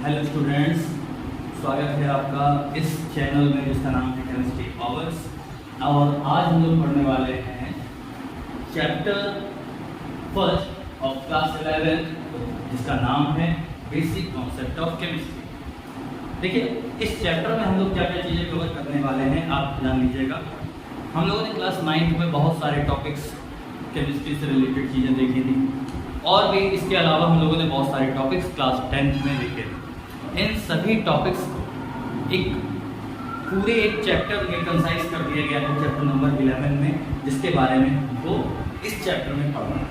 Hello students, स्वागत है आपका इस चैनल में जिसका नाम है केमिस्ट्री पावर्स। और आज हम लोग पढ़ने वाले हैं चैप्टर फर्स्ट ऑफ क्लास 11 जिसका नाम है बेसिक कॉन्सेप्ट ऑफ केमिस्ट्री। देखिए, इस चैप्टर में हम लोग क्या क्या चीज़ें कवर करने वाले हैं आप जान लीजिएगा। हम लोगों ने क्लास 9 में बहुत सारे टॉपिक्स केमिस्ट्री से रिलेटेड चीज़ें देखी थी और भी इसके अलावा हम लोगों ने बहुत सारे टॉपिक्स क्लास 10th में देखे थे। इन सभी टॉपिक्स को एक चैप्टर में कंसाइज कर दिया गया है चैप्टर नंबर 11 में, जिसके बारे में हमको इस चैप्टर में पढ़ना है।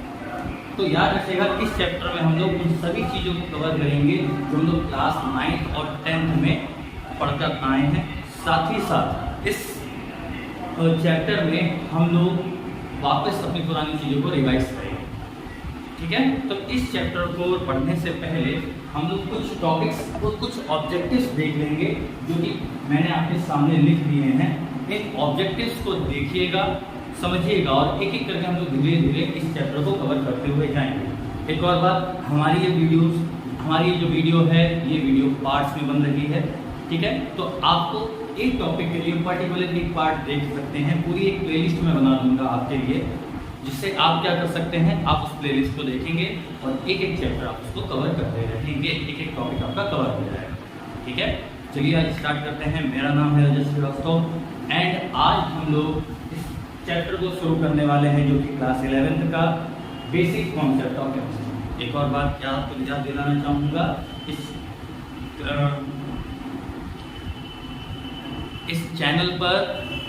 तो याद रखिएगा कि इस चैप्टर में हम लोग उन सभी चीज़ों को कवर करेंगे जो हम लोग क्लास 9 और 10th में पढ़कर आए हैं। साथ ही साथ इस चैप्टर में हम लोग वापस अपनी पुरानी चीज़ों को रिवाइज करेंगे, ठीक है। तो इस चैप्टर को पढ़ने से पहले हम लोग कुछ टॉपिक्स और कुछ ऑब्जेक्टिव्स देख लेंगे जो कि मैंने आपके सामने लिख दिए हैं। इन ऑब्जेक्टिव्स को देखिएगा, समझिएगा और एक एक करके हम लोग धीरे धीरे इस चैप्टर को कवर करते हुए जाएंगे। एक और बात, हमारी जो वीडियो है ये वीडियो पार्ट्स में बन रही है, ठीक है। तो आपको एक टॉपिक के लिए पर्टिकुलर एक पार्ट देख सकते हैं, पूरी एक प्लेलिस्ट में बना दूंगा आपके लिए, जिससे आप क्या कर सकते हैं, आप उस प्लेलिस्ट को देखेंगे और एक एक चैप्टर आप उसको कवर करते रहेंगे, एक एक टॉपिक आपका कवर हो जाएगा, ठीक है। चलिए आज स्टार्ट करते हैं। मेरा नाम है रजत श्रीवास्तव एंड आज हम लोग इस चैप्टर को शुरू करने वाले हैं जो कि क्लास 11th का बेसिक कॉन्सेप्ट ऑफ केमिस्ट्री। एक और बात क्या आपको याद दिलाना चाहूँगा, इस चैनल पर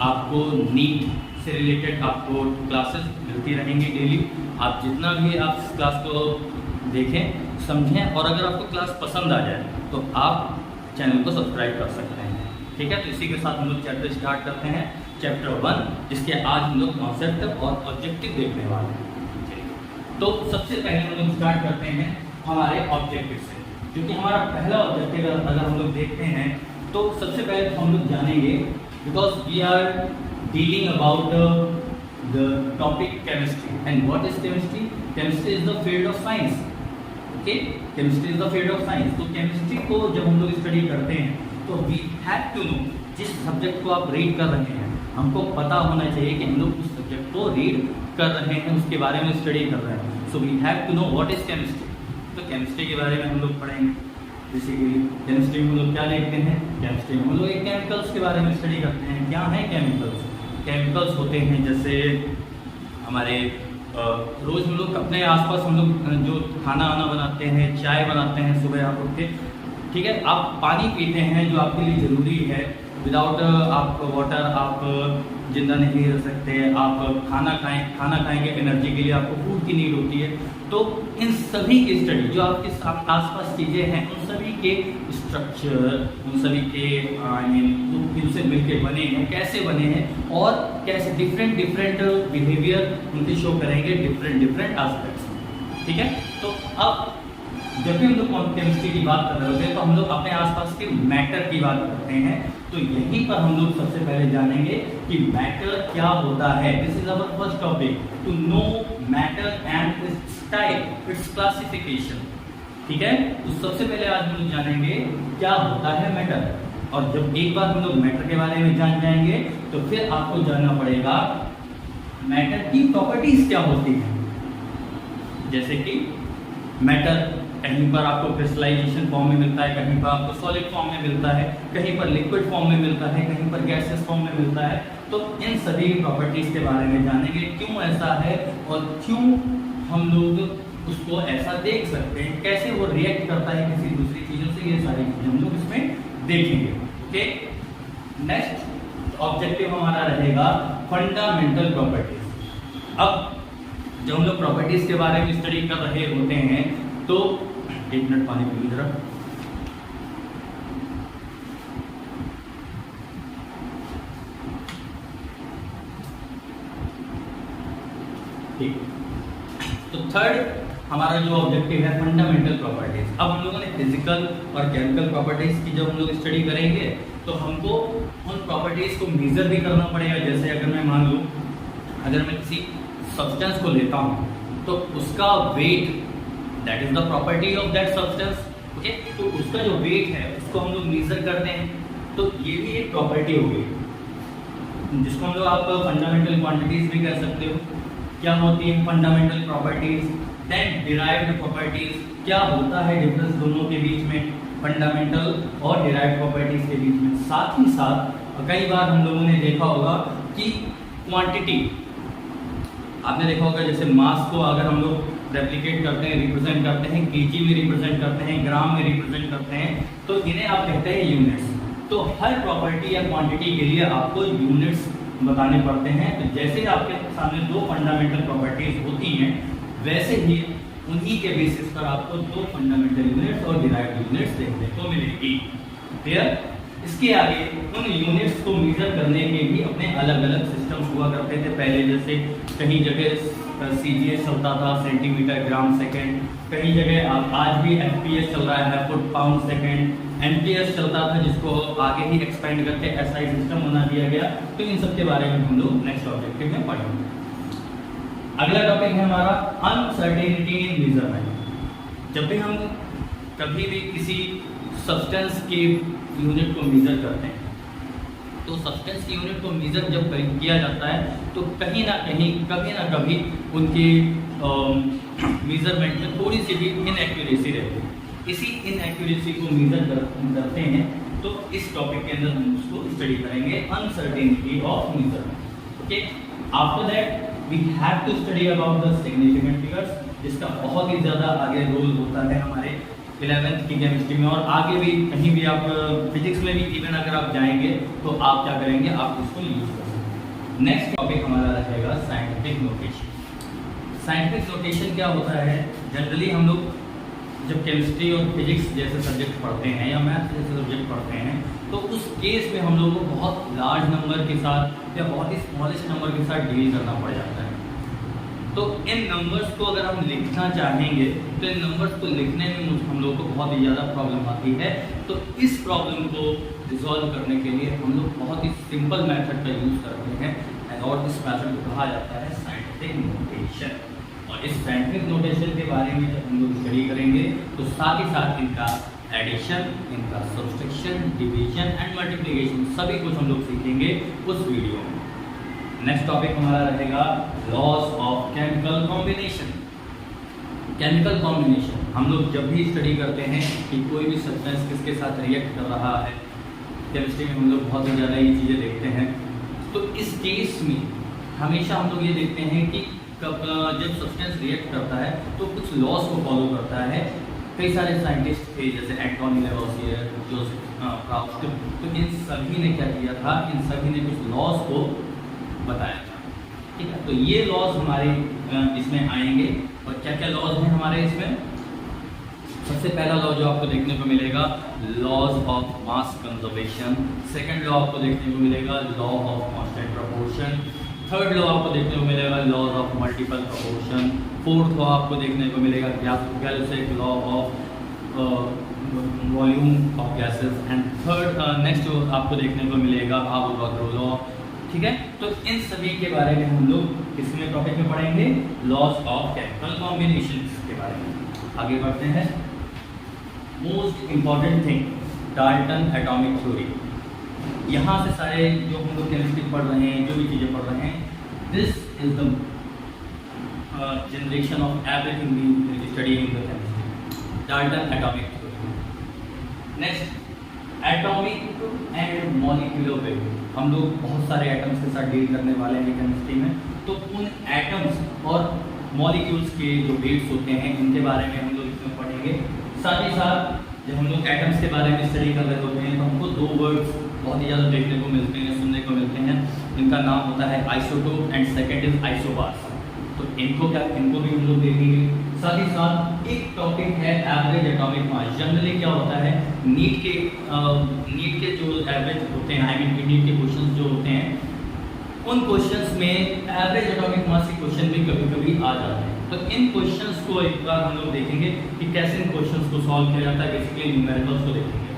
आपको नीट से रिलेटेड आपको क्लासेस मिलती रहेंगी डेली। आप जितना भी आप इस क्लास को देखें, समझें और अगर आपको क्लास पसंद आ जाए तो आप चैनल को सब्सक्राइब कर सकते हैं, ठीक है। तो इसी के साथ हम लोग चैप्टर स्टार्ट करते हैं, चैप्टर 1, जिसके आज हम लोग कॉन्सेप्ट और ऑब्जेक्टिव देखने वाले हैं। तो सबसे पहले हम लोग स्टार्ट करते हैं हमारे ऑब्जेक्टिव से, क्योंकि हमारा पहला ऑब्जेक्टिव अगर हम लोग देखते हैं तो सबसे पहले हम लोग जानेंगे, because we are dealing about the topic chemistry. And what is chemistry? Chemistry is the field of science. Okay? Chemistry is the field of science. तो chemistry को जब हम लोग स्टडी करते हैं तो we have to know, जिस subject को आप रीड कर रहे हैं हमको पता होना चाहिए कि हम लोग उस सब्जेक्ट को रीड कर रहे हैं, उसके बारे में स्टडी कर रहे हैं। So we have to know what is chemistry. तो केमिस्ट्री के बारे में हम लोग पढ़ेंगे। बेसिकली केमिस्ट्री में हम लोग क्या देखते हैं, केमिस्ट्री में हम लोग एक केमिकल्स के बारे में स्टडी करते हैं। क्या है केमिकल्स? केमिकल्स होते हैं जैसे हमारे रोज़ हम लोग अपने आसपास हम लोग जो खाना बनाते हैं, चाय बनाते हैं सुबह आप उठ के, ठीक है। आप पानी पीते हैं जो आपके लिए ज़रूरी है। विदाउट आप वाटर आप जिंदा नहीं रह सकते। आप खाना खाएंगे एनर्जी के लिए, आपको फूड की नीड होती है। तो इन सभी की स्टडी जो आपके आसपास चीज़ें हैं उन सभी के स्ट्रक्चर, उन सभी के इनसे मिलके बने हैं, कैसे बने हैं और कैसे डिफरेंट बिहेवियर उनके शो करेंगे डिफरेंट एस्पेक्ट्स, ठीक है। तो अब जब भी हम लोग केमिस्ट्री की बात कर रहे होते हैं तो हम लोग अपने आसपास के मैटर की बात करते हैं। तो यहीं पर हम लोग सबसे पहले जानेंगे कि मैटर क्या होता है। This is our first topic, to know matter and its type, its classification, ठीक है। तो सबसे पहले आज हम लोग जानेंगे क्या होता है मैटर। और जब एक बार हम लोग मैटर के बारे में जान जाएंगे तो फिर आपको जानना पड़ेगा मैटर की प्रॉपर्टीज क्या होती हैं। जैसे कि मैटर कहीं पर आपको क्रिस्टलाइजेशन फॉर्म में मिलता है, कहीं पर आपको सॉलिड फॉर्म में मिलता है, कहीं पर लिक्विड फॉर्म में मिलता है, कहीं पर गैसेस फॉर्म में मिलता है। तो इन सभी प्रॉपर्टीज के बारे में जानेंगे, क्यों ऐसा है और क्यों हम लोग उसको ऐसा देख सकते हैं, कैसे वो रिएक्ट करता है किसी दूसरी चीज़ों से, ये सारी चीज़ें हम लोग इसमें देखेंगे, ओके। नेक्स्ट ऑब्जेक्टिव हमारा रहेगा फंडामेंटल प्रॉपर्टीज। अब जब हम लोग प्रॉपर्टीज के बारे में स्टडी कर रहे होते हैं तो एक मिनट पानी पी जरा। ठीक, तो थर्ड हमारा जो ऑब्जेक्टिव है फंडामेंटल प्रॉपर्टीज। अब हम लोगों ने फिजिकल और केमिकल प्रॉपर्टीज की जब हम लोग स्टडी करेंगे तो हमको उन प्रॉपर्टीज को मेजर भी करना पड़ेगा। जैसे अगर मैं मान लूँ, अगर मैं किसी सब्सटेंस को लेता हूँ तो उसका weight, that is the property of that substance, okay, तो उसका जो वेट है उसको हम लोग मेजर करते हैं, तो ये भी एक प्रॉपर्टी हो गई जिसको हम लोग आप फंडामेंटल क्वांटिटीज भी कह सकते हो। क्या होती है fundamental properties, then derived properties, क्या होता है डिफरेंस दोनों के बीच में, फंडामेंटल और डिराइव्ड प्रॉपर्टीज के बीच में। साथ ही साथ कई बार हम लोगों ने देखा होगा कि क्वांटिटी, आपने देखा होगा जैसे मास को अगर हम लोग रेप्लिकेट करते हैं, रिप्रेजेंट करते हैं, केजी में रिप्रेजेंट करते हैं, ग्राम में रिप्रेजेंट करते हैं, तो इन्हें आप कहते हैं यूनिट्स। तो हर प्रॉपर्टी या क्वांटिटी के लिए आपको यूनिट्स बताने पड़ते हैं। तो जैसे आपके सामने दो फंडामेंटल प्रॉपर्टीज होती हैं, वैसे ही उन्हीं के बेसिस पर आपको दो फंडामेंटल यूनिट्स और डिराइव्ड यूनिट्स देखने को मिलेगी। क्लियर? इसके आगे उन यूनिट्स को मेजर करने के भी अपने अलग अलग सिस्टम्स हुआ करते थे पहले। जैसे कहीं जगह CGS चलता था, सेंटीमीटर ग्राम सेकेंड, कहीं जगह आज भी FPS चल रहा है, फुट पाउंड सेकेंड, MPS चलता था जिसको आगे ही एक्सपेंड करके SI सिस्टम बना दिया गया। तो इन सब के बारे में हम लोग नेक्स्ट ऑब्जेक्टिव में पढ़ेंगे। अगला टॉपिक है हमारा अनसर्टेनिटी इन मेजरमेंट। जब भी हम कभी भी किसी सब्सटेंस के यूनिट को मेजर करते हैं, तो सब्सटेंस की यूनिट को मेजर जब किया जाता है तो कहीं ना कहीं कभी ना कभी उनके मेजरमेंट में थोड़ी सी भी इनएक्यूरेसी रहती है। इसी इनएक्यूरेसी को मेजर करते हैं, तो इस टॉपिक के अंदर हम उसको स्टडी करेंगे, uncertainty of measurement. Okay, after that we have to study about the significant figures, जिसका बहुत ही ज़्यादा आगे रोल होता है हमारे 11th की केमिस्ट्री में, और आगे भी कहीं भी आप फिजिक्स में भी इवन अगर आप जाएंगे तो आप क्या करेंगे, आप उसको यूज कर सकते। नेक्स्ट टॉपिक हमारा रहेगा साइंटिफिक नोटेशन। साइंटिफिक नोटेशन क्या होता है, जनरली हम लोग जब केमिस्ट्री और फिजिक्स जैसे सब्जेक्ट पढ़ते हैं या मैथ जैसे सब्जेक्ट पढ़ते हैं, तो उस केस में हम लोगों को बहुत लार्ज नंबर के साथ या बहुत ही स्मॉलेस्ट नंबर के साथ डील करना पड़ जाता है। तो इन नंबर्स को अगर हम लिखना चाहेंगे तो इन नंबर्स को लिखने में हम लोग को बहुत ही ज़्यादा प्रॉब्लम आती है। तो इस प्रॉब्लम को रिजॉल्व करने के लिए हम लोग बहुत ही सिंपल मेथड का यूज़ करते हैं, और इस मेथड को कहा जाता है साइंटिफिक नोटेशन। और इस साइंटिफिक नोटेशन के बारे में जब हम लोग स्टडी करेंगे तो साथ ही साथ इनका एडिशन, इनका सब्सट्रैक्शन, डिवीजन एंड मल्टीप्लिकेशन सभी कुछ हम लोग सीखेंगे उस वीडियो में। नेक्स्ट टॉपिक हमारा रहेगा laws of chemical combination. Chemical combination हम लोग जब भी स्टडी करते हैं कि कोई भी सब्सटेंस किसके साथ रिएक्ट कर रहा है, केमिस्ट्री में हम लोग बहुत ही ज़्यादा ये चीज़ें देखते हैं। तो इस केस में हमेशा हम लोग ये देखते हैं कि जब सब्सटेंस रिएक्ट करता है तो कुछ लॉज को फॉलो करता है। कई सारे साइंटिस्ट थे जैसे एंटोनी लेवोसियर, जोसेफ क्राउस्ट, तो इन सभी ने क्या किया था, इन सभी ने कुछ लॉज को बताया था। ठीक है, तो ये लॉज हमारे इसमें आएंगे। और क्या क्या लॉज हैं हमारे इसमें, सबसे पहला लॉ जो आपको देखने को मिलेगा laws of mass conservation, second law आपको देखने को मिलेगा law of constant proportion, third law आपको देखने को मिलेगा laws of multiple proportion, fourth law आपको देखने को मिलेगा Gay Lussac's law of volume of gases, and third next जो आपको देखने को मिलेगा अवोगाड्रो लॉ। ठीक है, तो इन सभी के बारे में हम लोग इसमें टॉपिक में पढ़ेंगे, लॉज ऑफ केमिकल कॉम्बिनेशन के बारे में। आगे बढ़ते हैं। Most important thing, Dalton atomic theory. यहाँ से सारे जो हम लोग केमिस्ट्री पढ़ रहे हैं, जो भी चीज़ें पढ़ रहे हैं, this is the generation of everything we study in the chemistry, Dalton atomic theory. Next, atomic and molecular weight. हम लोग बहुत सारे एटम्स के साथ डील करने वाले हैं केमिस्ट्री में, तो उन एटम्स और मॉलिक्यूल्स के जो वेट्स होते हैं इनके बारे में हम लोग इसमें पढ़ेंगे। साथ ही साथ जब हम लोग एटम्स के बारे में स्टडी कर रहे होते हैं तो हमको दो वर्ड्स बहुत ही ज़्यादा देखने को मिलते हैं, सुनने को मिलते हैं। इनका नाम होता है isotope and second is isobars. तो इनको भी हम लोग देखेंगे। साथ ही साथ एक टॉपिक है एवरेज एटॉमिक मास। जनरली क्या होता है, नीट के जो एवरेज होते हैं, आई मीन नीट के क्वेश्चंस जो होते हैं, उन क्वेश्चंस में एवरेज एटॉमिक मास के क्वेश्चन भी कभी कभी आ जाते हैं। तो इन क्वेश्चंस को एक बार हम लोग देखेंगे कि कैसे इन क्वेश्चंस को सॉल्व किया जाता है, बेसिकली न्यूमेरिकल्स को देखेंगे।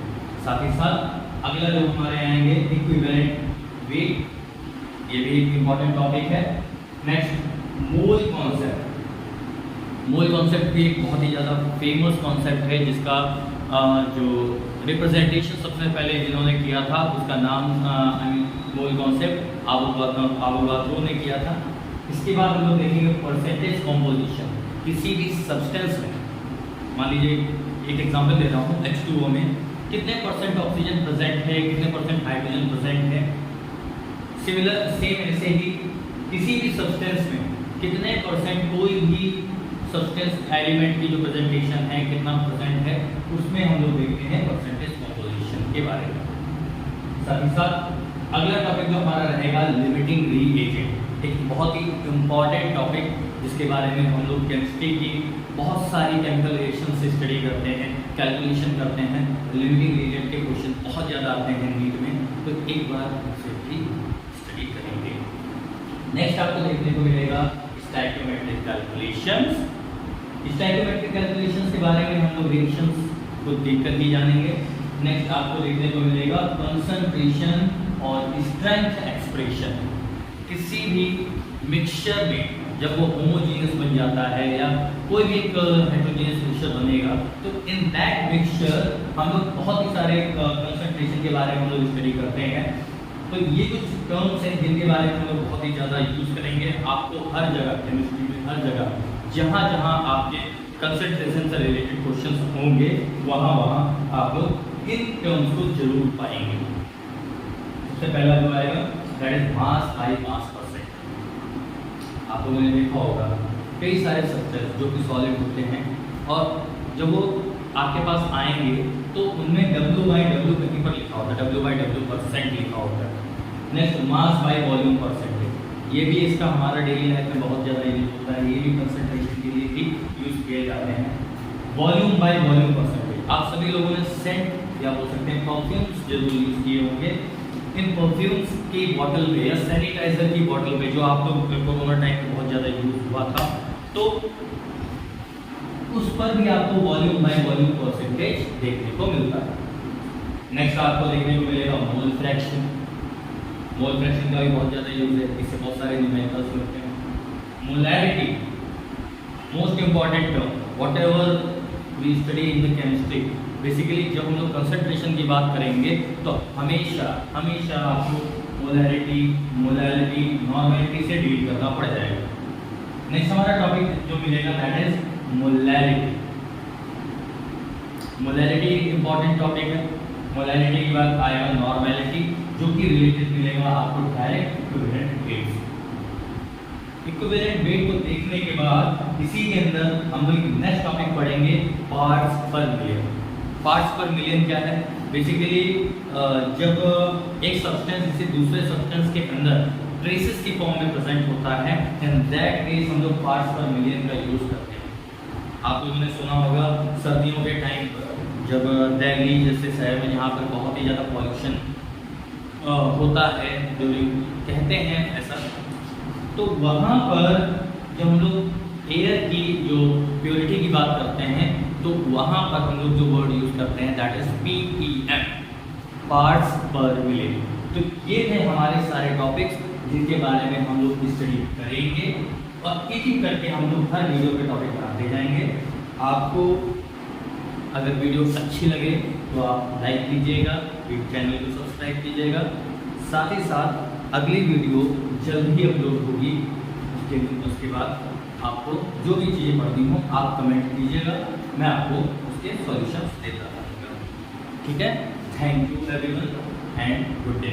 साथ ही साथ अगला जो हमारे आएंगे इक्विवेलेंट वेट, ये भी एक इम्पॉर्टेंट टॉपिक है। Next, mole concept. Mole concept भी एक बहुत ही ज़्यादा फेमस कॉन्सेप्ट है, जिसका जो रिप्रेजेंटेशन सबसे पहले जिन्होंने किया था उसका नाम मोल कॉन्सेप्ट आवोगाद्रो ने किया था। इसके बाद हम लोग देखेंगे परसेंटेज कॉम्पोजिशन। किसी भी सब्सटेंस में, मान लीजिए एक एग्जांपल दे रहा हूँ, H2O में कितने परसेंट ऑक्सीजन प्रेजेंट है, कितने परसेंट हाइड्रोजन प्रेजेंट है। सिमिलर सेम ऐसे ही किसी भी सब्सटेंस में कितने परसेंट कोई भी सब्सटेंस एलिमेंट की जो प्रेजेंटेशन है कितना परसेंट है, उसमें हम लोग देखते हैं परसेंटेज कॉम्पोजिशन के बारे में। साथ ही साथ अगला टॉपिक जो हमारा रहेगा लिमिटिंग रिएजेंट, एक बहुत ही इम्पॉर्टेंट टॉपिक जिसके बारे में हम लोग केमिस्ट्री की बहुत सारी केमिकल रिएक्शन से स्टडी करते हैं, कैलकुलेशन करते हैं। लिमिटिंग रिएजेंट के क्वेश्चन बहुत ज़्यादा आते हैं नीट में, तो एक बार उसे भी स्टडी करेंगे। नेक्स्ट आपको देखने को मिलेगा स्टोइकोमेट्रिक कैलकुलेशंस। स्टोइकोमेट्रिक कैलकुलेशंस के बारे में हम लोग रिएक्शंस को देखकर ही जानेंगे। नेक्स्ट आपको देखने को मिलेगा कंसंट्रेशन और स्ट्रेंथ एक्सप्रेशन। किसी भी मिक्सचर में जब वो होमोजीनियस बन जाता है या कोई भी एक हेटेरोजेनियस मिक्सचर बनेगा, तो इन दैट मिक्सचर हम लोग बहुत ही सारे कंसंट्रेशन के बारे में हम लोग स्टडी करते हैं। तो ये कुछ टर्म्स हैं जिनके बारे में हम लोग बहुत ही ज़्यादा यूज़ करेंगे। आपको हर जगह केमिस्ट्री में हर जगह जहाँ जहाँ आपके कंसंट्रेशन से रिलेटेड क्वेश्चंस होंगे, वहाँ वहाँ आप लोग इन टर्म्स को जरूर पाएंगे। सबसे पहला जो आएगा that is mass by mass percent. आप लोगों ने देखा होगा कई सारे सब्सटेंस जो कि सॉलिड होते हैं, और जब वो आपके पास आएंगे तो उनमें W/W कहीं पर लिखा होता है, W/W परसेंट लिखा होता है। Next mass by volume percentage, ये भी इसका हमारा डेली लाइफ में बहुत ज़्यादा यूज होता है, ये भी कंसंट्रेशन के लिए भी यूज किए जाते हैं। वॉल्यूम बाई वॉल्यूम परसेंटेज, आप सभी लोगों ने सेंट या बोल सकते हैं परफ्यूम्स जरूर यूज किए होंगे। इन परफ्यूम्स की बॉटल में या सैनिटाइजर की बॉटल में, जो आप लोग कोरोना टाइम में बहुत ज़्यादा यूज हुआ था, तो उस पर भी आपको वॉल्यूम बाय वॉल्यूम परसेंटेज देखने को मिलता है। नेक्स्ट आपको देखने को मिलेगा मोल फ्रैक्शन। मोल फ्रैक्शन का भी बहुत ज़्यादा यूज है, इससे बहुत सारे न्यूमेरिकल्स होते हैं। Molarity, most important term, whatever we study in the chemistry. Basically जब हम लोग कंसंट्रेशन की बात करेंगे तो हमेशा हमेशा आपको मोलैरिटी, मोलैलिटी, नॉर्मेलिटी से डील करना पड़ जाएगा। नेक्स्ट हमारा टॉपिक जो मिलेगा that is molality. Molality important topic है। मोलैलिटी के बाद आएगा नॉर्मेलिटी, जो कि रिलेटेड मिलेगा आपको direct equivalent weight. Equivalent weight को देखने के बाद इसी के अंदर हम लोग नेक्स्ट टॉपिक पढ़ेंगे पार्ट्स पर मिलियन। पार्ट्स पर मिलियन क्या है? बेसिकली जब एक सब्सटेंस किसी दूसरे सब्सटेंस के अंदर ट्रेसेस की फॉर्म में प्रेजेंट होता है, एंड दैट केस हम लोग पार्ट्स पर मिलियन का यूज करते हैं। आप लोगों ने सुना होगा सर्दियों के टाइम पर जब दिल्ली जैसे शहर में जहाँ पर बहुत ही ज़्यादा पॉल्यूशन होता है, कहते हैं ऐसा, तो वहाँ पर जब हम लोग एयर की जो प्योरिटी की बात करते हैं, तो वहाँ पर हम लोग जो वर्ड यूज़ करते हैं दैट इज PPM, पार्ट्स पर मिलियन। तो ये थे हमारे सारे टॉपिक्स जिनके बारे में हम लोग स्टडी करेंगे, और एक एक करके हम लोग हर वीडियो पे टॉपिक बनाते जाएंगे। आपको अगर वीडियो अच्छी लगे तो आप लाइक कीजिएगा, चैनल को सब्सक्राइब कीजिएगा। साथ ही साथ अगली वीडियो जल्द ही अपलोड होगी, उसके बाद आपको जो भी चीज़ें पढ़नी हो आप कमेंट कीजिएगा, मैं आपको उसके सॉल्यूशंस देता रहूँगा। ठीक है, thank you everyone and good day.